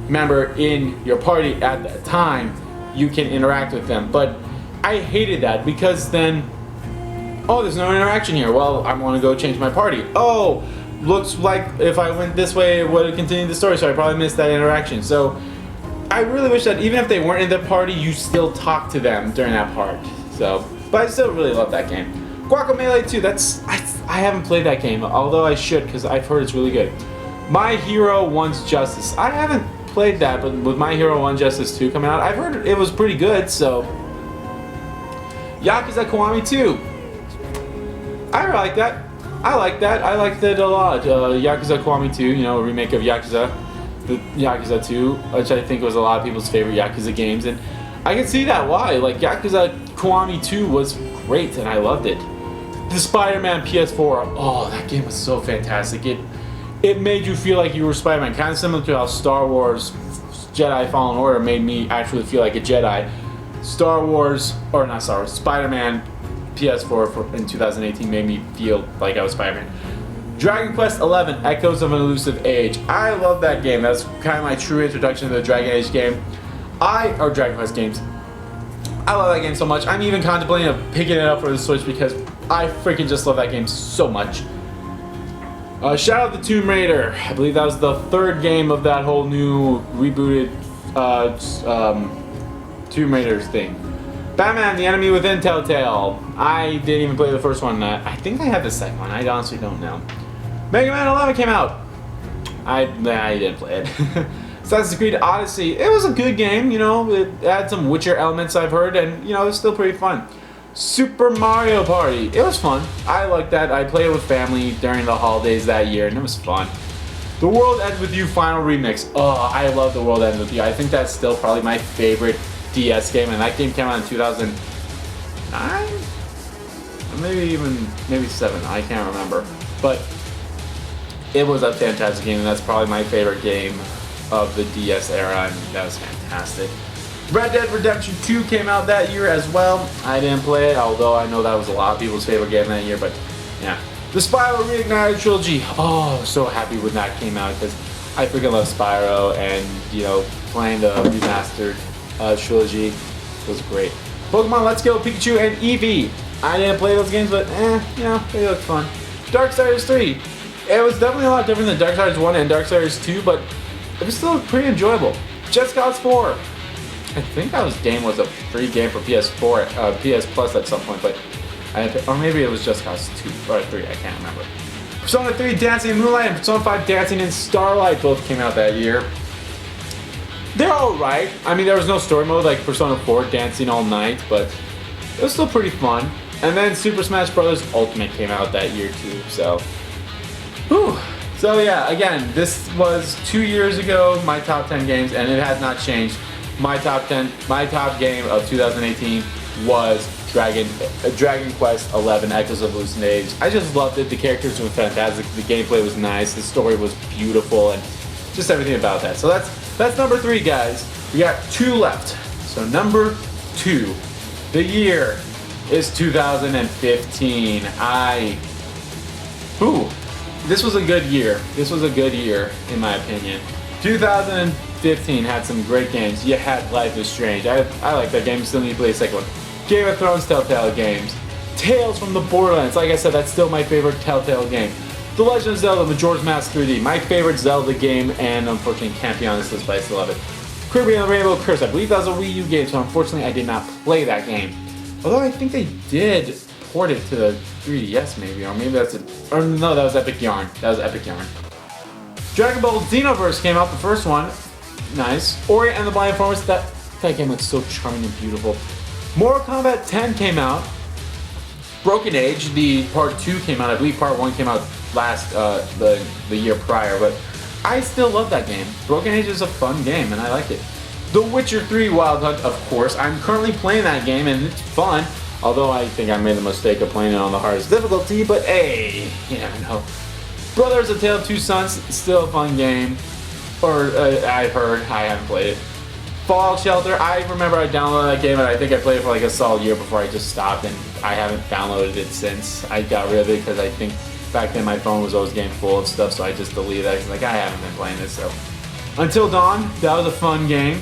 member in your party at that time, you can interact with them. But I hated that, because then, oh, there's no interaction here. Well, I want to go change my party. Oh, looks like if I went this way, it would have continued the story, so I probably missed that interaction. So I really wish that even if they weren't in the party, you still talk to them during that part. So, but I still really love that game. Guacamelee 2, I haven't played that game, although I should, because I've heard it's really good. My Hero One's Justice. I haven't played that, but with My Hero 1 Justice 2 coming out, I've heard it was pretty good, so. Yakuza Kiwami 2. I like that. I liked it a lot. Yakuza Kiwami 2, you know, a remake of Yakuza. The Yakuza 2, which I think was a lot of people's favorite Yakuza games, and I can see that why. Like, Yakuza Kiwami 2 was great, and I loved it. The Spider-Man PS4, oh, that game was so fantastic. It made you feel like you were Spider-Man, kind of similar to how Star Wars Jedi Fallen Order made me actually feel like a Jedi. Spider-Man PS4 in 2018 made me feel like I was Spider-Man. Dragon Quest XI, Echoes of an Elusive Age. I love that game. That's kind of my true introduction to the Dragon Age game. Dragon Quest games. I love that game so much. I'm even contemplating of picking it up for the Switch, because I freaking just love that game so much. Shadow of the Tomb Raider. I believe that was the third game of that whole new rebooted Tomb Raiders thing. Batman: The Enemy Within Telltale. I didn't even play the first one. I think I had the second one. I honestly don't know. Mega Man 11 came out. I didn't play it. Assassin's Creed Odyssey. It was a good game, you know. It had some Witcher elements, I've heard, and you know, it was still pretty fun. Super Mario Party. It was fun. I liked that. I played it with family during the holidays that year, and it was fun. The World Ends With You Final Remix. Oh, I love The World Ends With You. I think that's still probably my favorite DS game, and that game came out in 2009? Maybe 7. I can't remember. But it was a fantastic game, and that's probably my favorite game of the DS era, and that was fantastic. Red Dead Redemption 2 came out that year as well. I didn't play it, although I know that was a lot of people's favorite game that year, but yeah. The Spyro Reignited Trilogy. Oh, so happy when that came out, because I freaking love Spyro, and you know, playing the remastered trilogy was great. Pokemon Let's Go Pikachu and Eevee. I didn't play those games, but you know, they look fun. Darksiders 3. It was definitely a lot different than Darksiders 1 and Darksiders 2, but it was still pretty enjoyable. Just Cause 4. I think that game was a free game for PS4, PS Plus at some point, but or maybe it was Just Cause 2 or 3, I can't remember. Persona 3 Dancing in Moonlight and Persona 5 Dancing in Starlight both came out that year. They're alright. I mean, there was no story mode like Persona 4 Dancing All Night, but it was still pretty fun. And then Super Smash Bros. Ultimate came out that year too, so. Whew. So yeah, again, this was 2 years ago, my top 10 games, and it has not changed. My top game of 2018 was Dragon Quest XI Echoes of Lucid Age. I just loved it. The characters were fantastic. The gameplay was nice. The story was beautiful, and just everything about that. So that's number 3, guys. We got 2 left. So number 2, the year is 2015. This was a good year. This was a good year, in my opinion. 2015 had some great games. You had Life is Strange. I like that game. Still need to play a second one. Game of Thrones Telltale games. Tales from the Borderlands. Like I said, that's still my favorite Telltale game. The Legend of Zelda Majora's Mask 3D. My favorite Zelda game, and unfortunately can't be on this list, but I still love it. Kirby and the Rainbow Curse. I believe that was a Wii U game, so unfortunately I did not play that game. Although I think they did port it to the 3DS maybe, or maybe that's it. Or no, that was Epic Yarn. That was Epic Yarn. Dragon Ball Xenoverse came out, the first one. Nice. Ori and the Blind Forest. That game looks so charming and beautiful. Mortal Kombat 10 came out. Broken Age, the part 2 came out. I believe part 1 came out last the year prior, but I still love that game. Broken Age is a fun game, and I like it. The Witcher 3 Wild Hunt, of course. I'm currently playing that game, and it's fun. Although I think I made the mistake of playing it on the hardest difficulty, but hey, you never know. Brothers: A Tale of Two Sons, still a fun game. Or I've heard, I haven't played it. Fallout Shelter, I remember I downloaded that game, and I think I played it for like a solid year before I just stopped, and I haven't downloaded it since. I got rid of it because I think back then my phone was always getting full of stuff, so I just deleted it. Like, I haven't been playing this, so. Until Dawn, that was a fun game.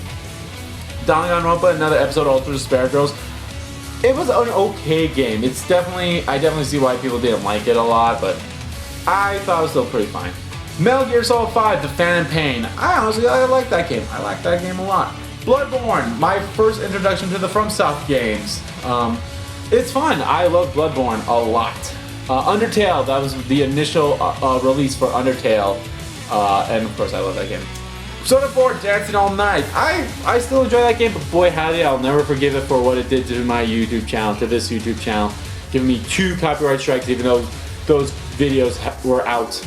Danganronpa, another episode of Ultra Despair Girls. It was an okay game. It's definitely, I definitely see why people didn't like it a lot, but I thought it was still pretty fine. Metal Gear Solid 5, The Phantom Pain. I like that game. I like that game a lot. Bloodborne, my first introduction to the FromSoft games. It's fun. I love Bloodborne a lot. Undertale, that was the initial release for Undertale, and of course I love that game. Persona 4 Dancing All Night. I still enjoy that game, but boy howdy, I'll never forgive it for what it did to my YouTube channel, to this YouTube channel, giving me 2 copyright strikes, even though those videos were out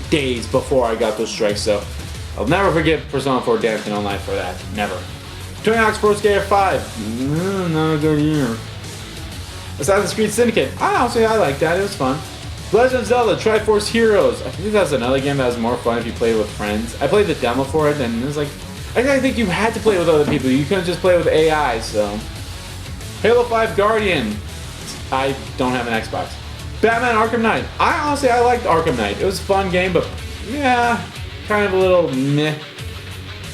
days before I got those strikes. So I'll never forgive Persona 4 Dancing All Night for that. Never. Tony Hawk's Pro Skater 5. Not a good year. Assassin's Creed Syndicate. I like that. It was fun. Legend of Zelda Triforce Heroes. I think that's another game that was more fun if you play with friends. I played the demo for it, and it was like, I think you had to play with other people. You couldn't just play with AI, so. Halo 5 Guardian. I don't have an Xbox. Batman Arkham Knight. I liked Arkham Knight. It was a fun game, but yeah, kind of a little meh.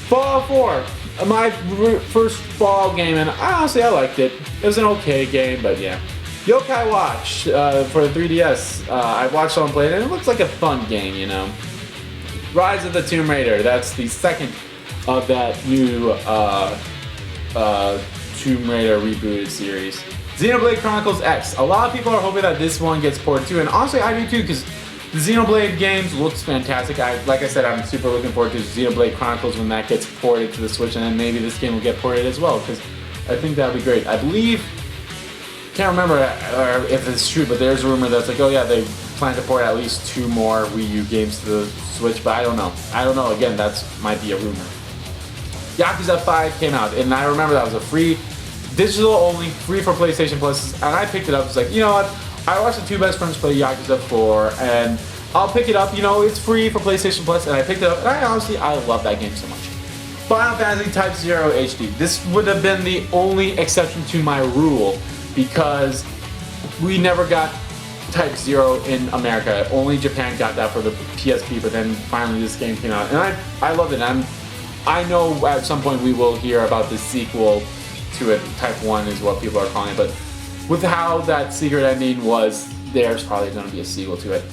Fallout 4. My first Fallout game, and I liked it. It was an okay game, but yeah. Yokai Watch for the 3DS. I watched someone play it, and it looks like a fun game, you know. Rise of the Tomb Raider. That's the second of that new Tomb Raider rebooted series. Xenoblade Chronicles X. A lot of people are hoping that this one gets ported too, and honestly, I do too, because the Xenoblade games looks fantastic. Like I said, I'm super looking forward to Xenoblade Chronicles when that gets ported to the Switch, and then maybe this game will get ported as well, because I think that would be great. I believe. Can't remember if it's true, but there's a rumor that's like, oh yeah, they plan to port at least 2 more Wii U games to the Switch, but I don't know. Again, that might be a rumor. Yakuza 5 came out, and I remember that was a free, digital only, free for PlayStation Plus, and I picked it up. It's like, you know what, I watched the 2 best friends play Yakuza 4, and I'll pick it up, you know, it's free for PlayStation Plus, and I picked it up, and I love that game so much. Final Fantasy Type 0 HD. This would have been the only exception to my rule, because we never got Type 0 in America. Only Japan got that for the PSP, but then finally this game came out. And I loved it. I know at some point we will hear about the sequel to it. Type 1 is what people are calling it. But with how that secret ending was, there's probably going to be a sequel to it.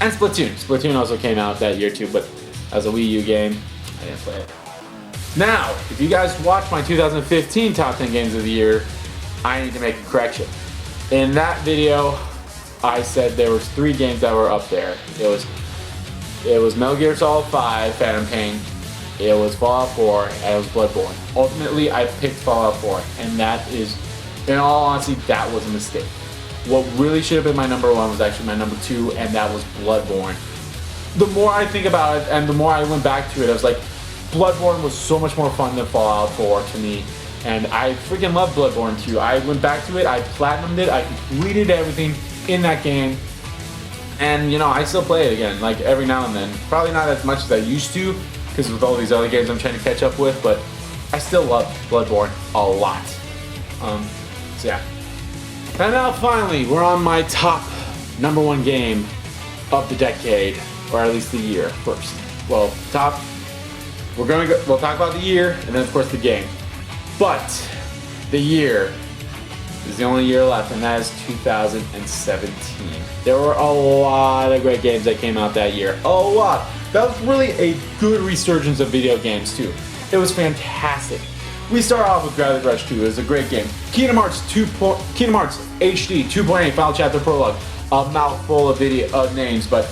And Splatoon. Splatoon also came out that year too, but as a Wii U game, I didn't play it. Now, if you guys watched my 2015 Top 10 Games of the Year, I need to make a correction. In that video, I said there was 3 games that were up there. It was Metal Gear Solid 5, Phantom Pain, it was Fallout 4, and it was Bloodborne. Ultimately, I picked Fallout 4, and that is, in all honesty, that was a mistake. What really should have been my number 1 was actually my number 2, and that was Bloodborne. The more I think about it, and the more I went back to it, I was like, Bloodborne was so much more fun than Fallout 4 to me. And I freaking love Bloodborne 2. I went back to it, I platinumed it, I completed everything in that game. And you know, I still play it again, like every now and then. Probably not as much as I used to, because with all these other games I'm trying to catch up with, but I still love Bloodborne a lot. So yeah. And now finally, we're on my top number 1 game of the decade, or at least the year first. Well, we'll talk about the year, and then of course the game. But the year is the only year left, and that is 2017. There were a lot of great games that came out that year. A lot. That was really a good resurgence of video games too. It was fantastic. We start off with Gravity Rush 2. It was a great game. Kingdom Hearts HD 2.8 Final Chapter Prologue. A mouthful of names, but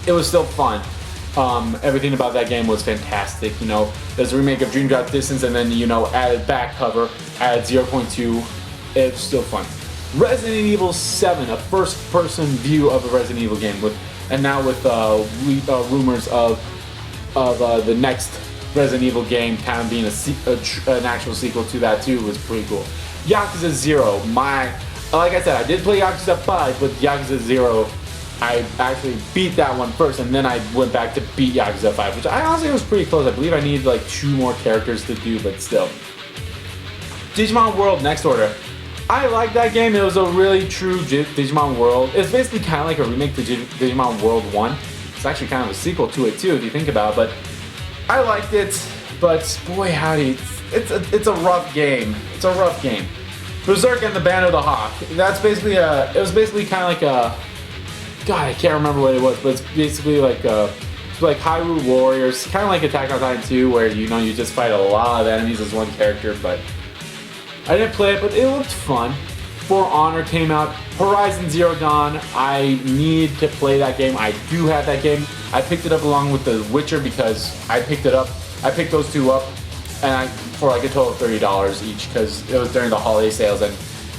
it was still fun. Everything about that game was fantastic. You know, there's a remake of Dream Drop Distance, and then, you know, added back cover, added 0.2. It's still fun. Resident Evil 7, a first-person view of a Resident Evil game, and now with rumors of the next Resident Evil game kind of being an actual sequel to that too, was pretty cool. Yakuza 0, like I said, I did play Yakuza 5, but Yakuza 0, I actually beat that one first, and then I went back to beat Yakuza 5, which I honestly was pretty close. I believe I needed like 2 more characters to do, but still. Digimon World Next Order. I like that game. It was a really true Digimon World. It's basically kind of like a remake to Digimon World 1. It's actually kind of a sequel to it too, if you think about it, but I liked it, but boy howdy, it's a rough game. It's a rough game. Berserk and the Band of the Hawk. That's basically it was basically kind of like a, God, I can't remember what it was, but it's basically like Hyrule Warriors, kind of like Attack on Titan 2, where you know you just fight a lot of enemies as one character. But I didn't play it, but it looked fun. For Honor came out. Horizon Zero Dawn. I need to play that game. I do have that game. I picked it up along with The Witcher because I picked those 2 up, and for like a total of $30 each, because it was during the holiday sales, and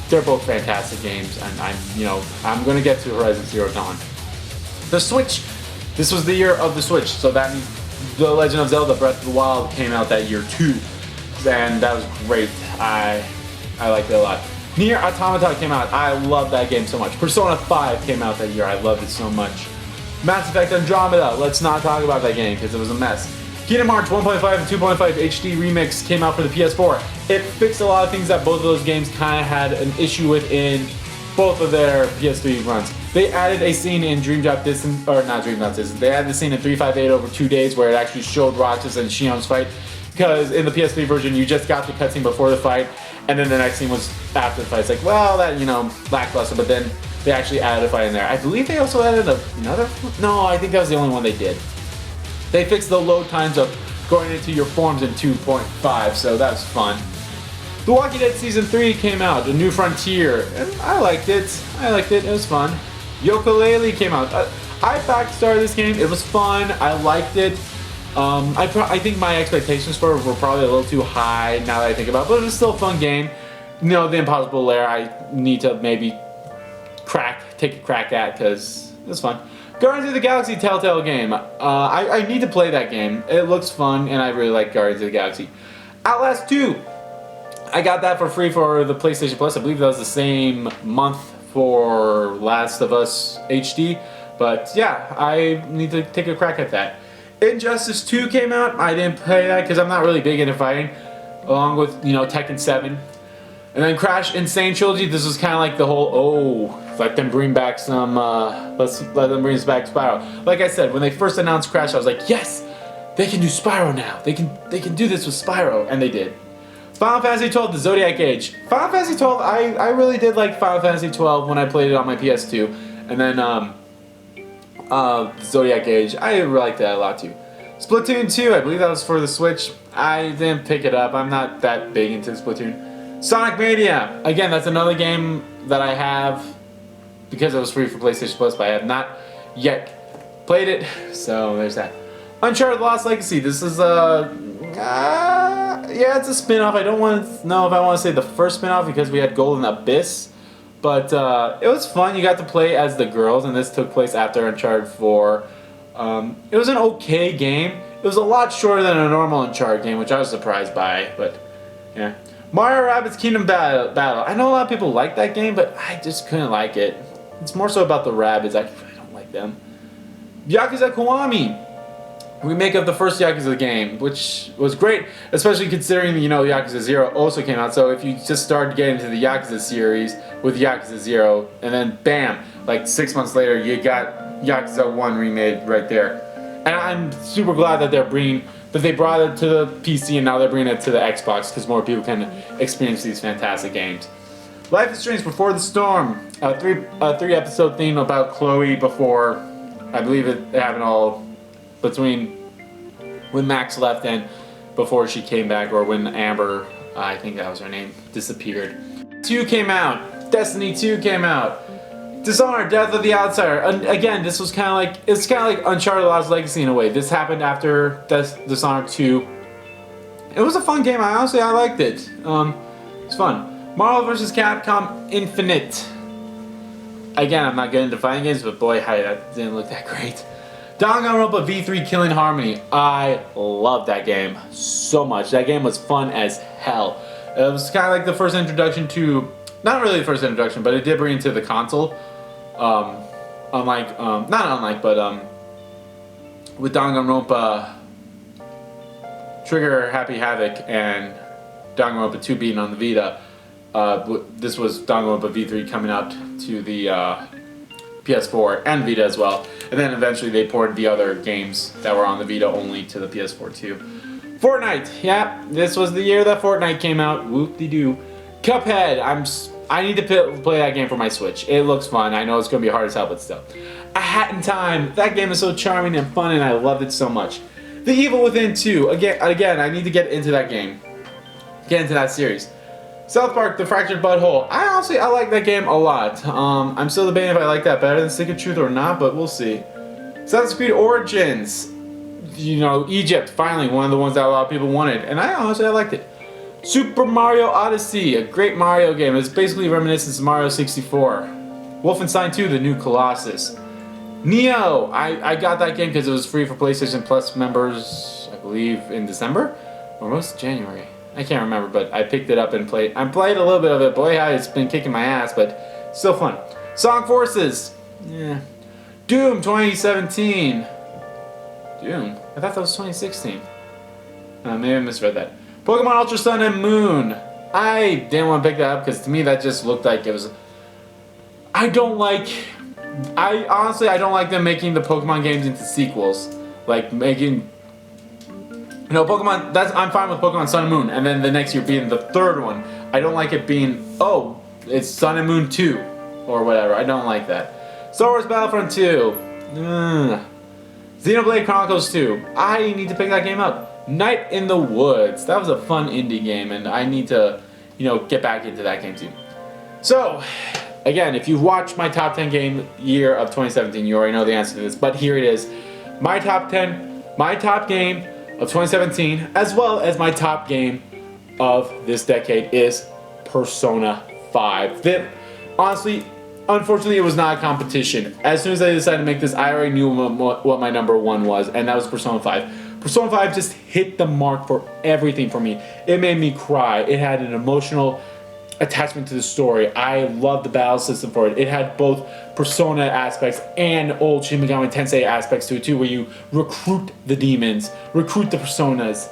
they're both fantastic games. And I'm gonna get to Horizon Zero Dawn. The Switch. This was the year of the Switch, so that means The Legend of Zelda: Breath of the Wild came out that year too, and that was great. I liked it a lot. Nier Automata came out. I love that game so much. Persona 5 came out that year. I loved it so much. Mass Effect Andromeda. Let's not talk about that game because it was a mess. Kingdom Hearts 1.5 and 2.5 HD Remix came out for the PS4. It fixed a lot of things that both of those games kind of had an issue with in both of their PS3 runs. They added a scene in Dream Drop Distance, or not Dream Drop Distance, they added the scene in 358 over 2 days where it actually showed Roxas and Shion's fight. Because in the PS3 version, you just got the cutscene before the fight, and then the next scene was after the fight. It's like, well, that, lackluster, but then they actually added a fight in there. I believe they also added another, no, I think that was the only one they did. They fixed the load times of going into your forms in 2.5, so that was fun. The Walking Dead Season 3 came out, A New Frontier, and I liked it. It was fun. Yooka-Laylee came out. I backstarted this game. It was fun. I liked it. I think my expectations for it were probably a little too high now that I think about it, but it was still a fun game. The Impossible Lair I need to maybe take a crack at because it was fun. Guardians of the Galaxy Telltale game. I need to play that game. It looks fun, and I really like Guardians of the Galaxy. Outlast 2. I got that for free for the PlayStation Plus. I believe that was the same month for Last of Us HD. But yeah, I need to take a crack at that. Injustice 2 came out. I didn't play that because I'm not really big into fighting. Along with, Tekken 7. And then Crash Insane Trilogy, this was kind of like the whole, let them bring back some, let them bring us back Spyro. Like I said, when they first announced Crash, I was like, yes, they can do Spyro now. They can do this with Spyro, and they did. Final Fantasy XII, The Zodiac Age. Final Fantasy XII, I really did like Final Fantasy XII when I played it on my PS2. And then, Zodiac Age, I really liked that a lot too. Splatoon 2, I believe that was for the Switch. I didn't pick it up, I'm not that big into Splatoon. Sonic Mania, again, that's another game that I have because it was free for PlayStation Plus, but I have not yet played it, so there's that. Uncharted Lost Legacy, this is yeah, it's a spin-off. I don't want to know if I want to say the first spin-off because we had Golden Abyss, but it was fun. You got to play as the girls, and this took place after Uncharted 4. It was an okay game. It was a lot shorter than a normal Uncharted game, which I was surprised by, but yeah. Mario Rabbids Kingdom Battle. I know a lot of people like that game, but I just couldn't like it. It's more so about the Rabbids. I really don't like them. Yakuza Kiwami. Remake of the first Yakuza game, which was great, especially considering, you know, Yakuza 0 also came out. So if you just started getting into the Yakuza series with Yakuza 0, and then bam, like 6 months later, you got Yakuza 1 remade right there. And I'm super glad that they brought it to the PC and now they're bringing it to the Xbox because more people can experience these fantastic games. Life is Strange Before the Storm, a three episode theme about Chloe before, I believe it happened all between when Max left and before she came back, or when Amber, I think that was her name, disappeared. 2 came out, Destiny 2 came out, Dishonored, Death of the Outsider. And again, this was it's kind of like Uncharted Lost Legacy in a way. This happened after Dishonored 2. It was a fun game. I liked it. It's fun. Marvel vs. Capcom Infinite. Again, I'm not getting into fighting games, but boy, that didn't look that great. Danganronpa V3 Killing Harmony. I love that game so much. That game was fun as hell. It was kind of like the first introduction to, not really the first introduction, but it did bring it to the console. With Danganronpa, Trigger Happy Havoc, and Danganronpa 2 being on the Vita, this was Danganronpa V3 coming out to the PS4 and Vita as well. And then eventually they ported the other games that were on the Vita only to the PS4 too. Fortnite, yeah, this was the year that Fortnite came out. Whoop-de-doo. Cuphead, I need to play that game for my Switch. It looks fun. I know it's going to be hard as hell, but still. A Hat in Time, that game is so charming and fun and I loved it so much. The Evil Within 2, again, I need to get into that game. Get into that series. South Park, The Fractured Butthole. I like that game a lot. I'm still debating if I like that better than Stick of Truth or not, but we'll see. Assassin's Creed Origins. You know, Egypt, finally, one of the ones that a lot of people wanted. And I liked it. Super Mario Odyssey, a great Mario game. It's basically reminiscent of Mario 64. Wolfenstein 2, The New Colossus. Neo, I got that game because it was free for PlayStation Plus members, I believe, in December? Or was it January? I can't remember, but I picked it up and played. I played a little bit of it. Boy, it's been kicking my ass, but still fun. Sonic Forces. Yeah. Doom 2017. Doom? I thought that was 2016. Maybe I misread that. Pokemon Ultra Sun and Moon. I didn't want to pick that up because to me that just looked like it was... I don't like them making the Pokemon games into sequels. Like making... You know, Pokemon, I'm fine with Pokemon Sun and Moon, and then the next year being the third one. I don't like it being, oh, it's Sun and Moon 2, or whatever. I don't like that. Star Wars Battlefront 2. Xenoblade Chronicles 2. I need to pick that game up. Night in the Woods. That was a fun indie game, and I need to, you know, get back into that game too. So, again, if you've watched my top 10 game year of 2017, you already know the answer to this, but here it is. My top game of 2017, as well as my top game of this decade, is Persona 5. Honestly, unfortunately, it was not a competition. As soon as I decided to make this, I already knew what my number one was, and that was Persona 5. Persona 5 just hit the mark for everything for me. It made me cry. It had an emotional attachment to the story. I loved the battle system for it. It had both Persona aspects and old Shin Megami Tensei aspects to it too, where you recruit the demons, recruit the personas.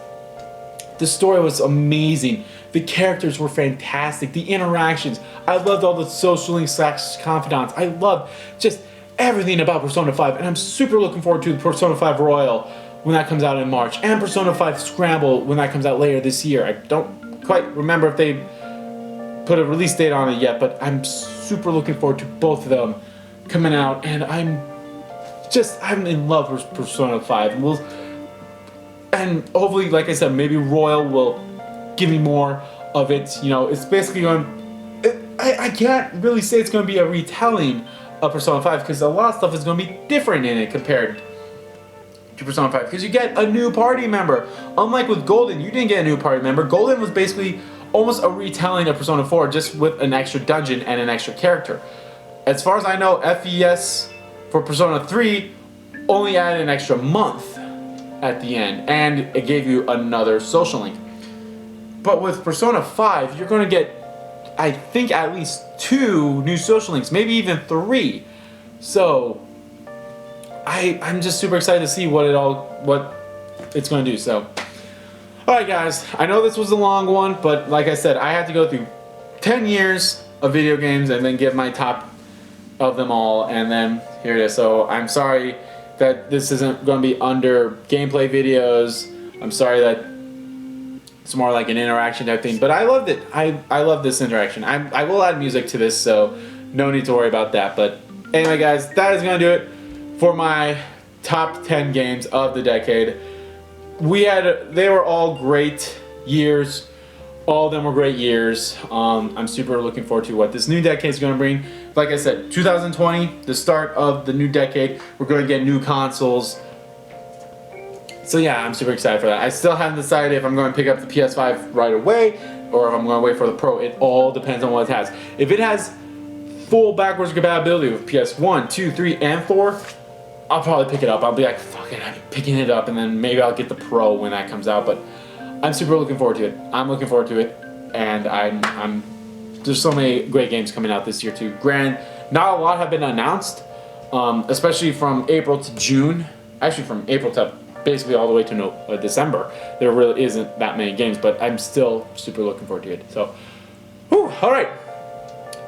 The story was amazing. The characters were fantastic. The interactions. I loved all the social links / confidants. I loved just everything about Persona 5, and I'm super looking forward to the Persona 5 Royal when that comes out in March, and Persona 5 Scramble when that comes out later this year. I don't quite remember if they put a release date on it yet, but I'm super looking forward to both of them coming out, and I'm in love with Persona 5, and hopefully, like I said, maybe Royal will give me more of it. You know, it's basically I can't really say it's going to be a retelling of Persona 5 because a lot of stuff is going to be different in it compared to Persona 5 because you get a new party member. Unlike with Golden, you didn't get a new party member. Golden was basically almost a retelling of Persona 4 just with an extra dungeon and an extra character. As far as I know, FES for Persona 3 only added an extra month at the end, and it gave you another social link. But with Persona 5, you're going to get, I think, at least 2 new social links, maybe even 3. So I'm just super excited to see what it's going to do. So, alright guys, I know this was a long one, but like I said, I had to go through 10 years of video games and then give my top of them all, and then here it is. So I'm sorry that this isn't going to be under gameplay videos. I'm sorry that it's more like an interaction type thing, but I loved it. I love this interaction. I will add music to this, so no need to worry about that. But anyway guys, that is going to do it for my top 10 games of the decade. They were all great years. All of them were great years. I'm super looking forward to what this new decade is going to bring. Like I said, 2020, the start of the new decade, we're going to get new consoles. So yeah, I'm super excited for that. I still haven't decided if I'm going to pick up the PS5 right away or if I'm going to wait for the Pro. It all depends on what it has. If it has full backwards compatibility with PS1, 2, 3, and 4, I'll probably pick it up. I'll be like, fuck it, I'm picking it up, and then maybe I'll get the Pro when that comes out. But I'm super looking forward to it. I'm looking forward to it, and there's so many great games coming out this year too. Not a lot have been announced, especially from April to June. Actually, from April to basically all the way to December. There really isn't that many games, but I'm still super looking forward to it. So, all right.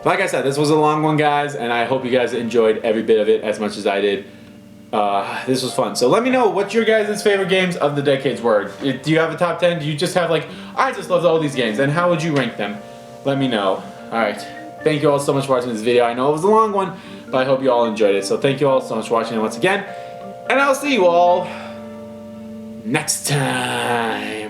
Like I said, this was a long one, guys, and I hope you guys enjoyed every bit of it as much as I did. This was fun. So let me know what your guys' favorite games of the decades were. Do you have a top 10? Do you just have like, I just loved all these games, and how would you rank them? Let me know. Alright. Thank you all so much for watching this video. I know it was a long one, but I hope you all enjoyed it. So thank you all so much for watching once again, and I'll see you all next time.